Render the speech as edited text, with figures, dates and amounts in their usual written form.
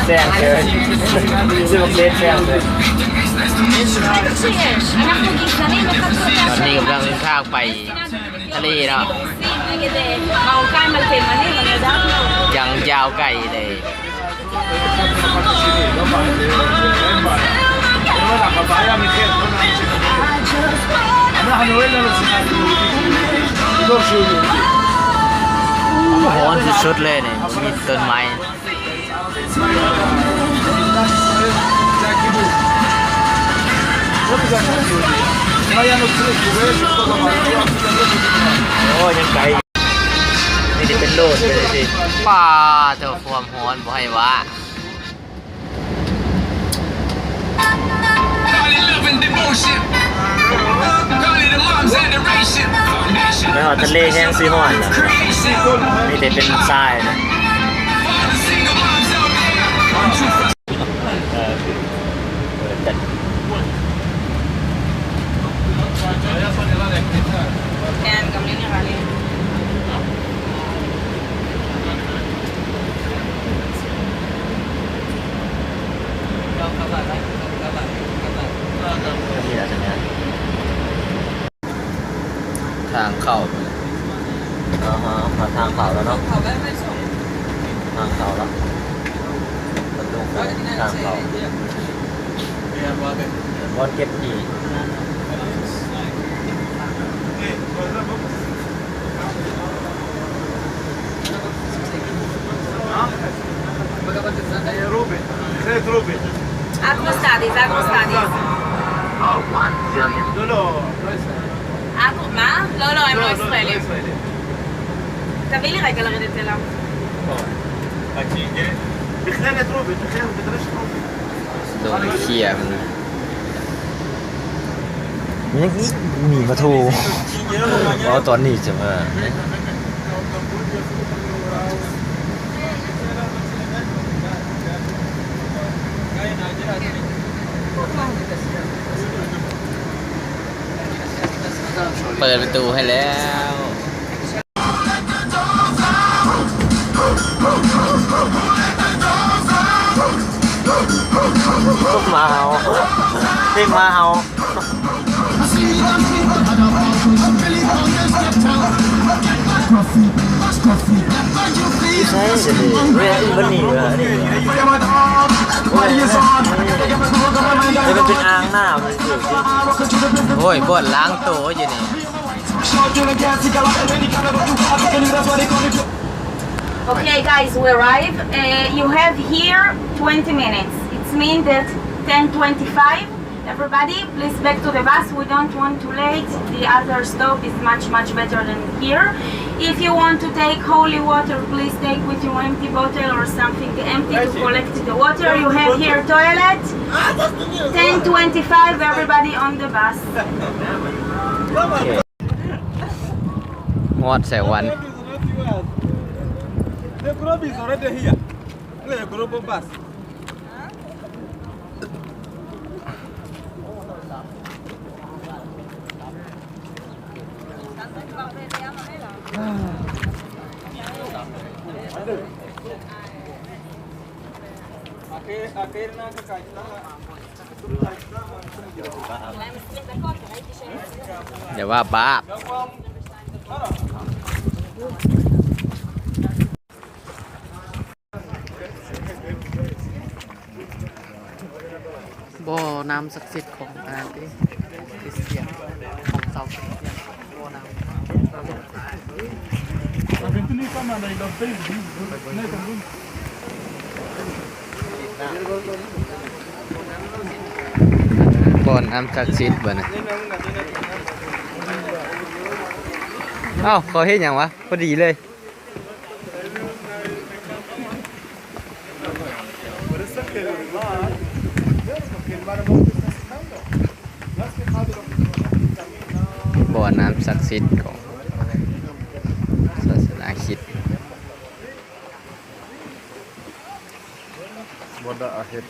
แซงเลยซื้อมาเล่นแซงเลยตอนนี้กำลังเดินทางไปทะเลเนาะยังยาวไกลเลยร้อนสุดๆเลยเนี่ยมีต้นไม้โอ้ยังไกลนี่จะเป็นโลดเลยสิป้าเจ้าความร้อนบ่ให้วะไม่หอดทะเลแห้งซีฮอนนะนี่แต่เป็นทรายนะทางเข้าทางเข้าแล้วเนาะทางเข้าแล้วประตูทางเข้าบอลเก็บอีกAgrostadis. מה? לא, הם לא ישראלים. תביא לי רגע לרדת אליו. מכללת רובין, מדרשת רובין. โดนเขี่ยมันยังอีกหนีมาทูเพราะตอนนี้จะมาเปิดประตูให้แล้วพวกมาเฮาเด็กมาเฮาใช่สิเว้ยมันหนีเลยนี่มันเป็นอ่างน้ำโอ้ยบ่นล้างตัวอยู่นี่ Okay guys, we arrive. You have here 20 minutes. It means that 10:25. Everybody, please back to the bus. We don't want to late. The other stop is much better than here. If you want to take holy water, please take with your empty bottle or something empty to collect the water. You have here toilet. 10:25. Everybody on the bus. งอดใส่วัน The group is already here. The group of bus. Akhirnya kekaitan. เดี๋ยวว่าบ้าบ่อน้ำศักดิ์สิทธิ์ของคริสเตียนของชาวคริสเตียนบ่อน้ำบ่อน้ำศักดิ์สิทธิ์บ่นะเอ้าเขาเห็นอย่างวะพอดีเลยบ่อน้ำศักดิ์สิทธิ์ของศาสนาคริสต์บ่ออาเฮ็ด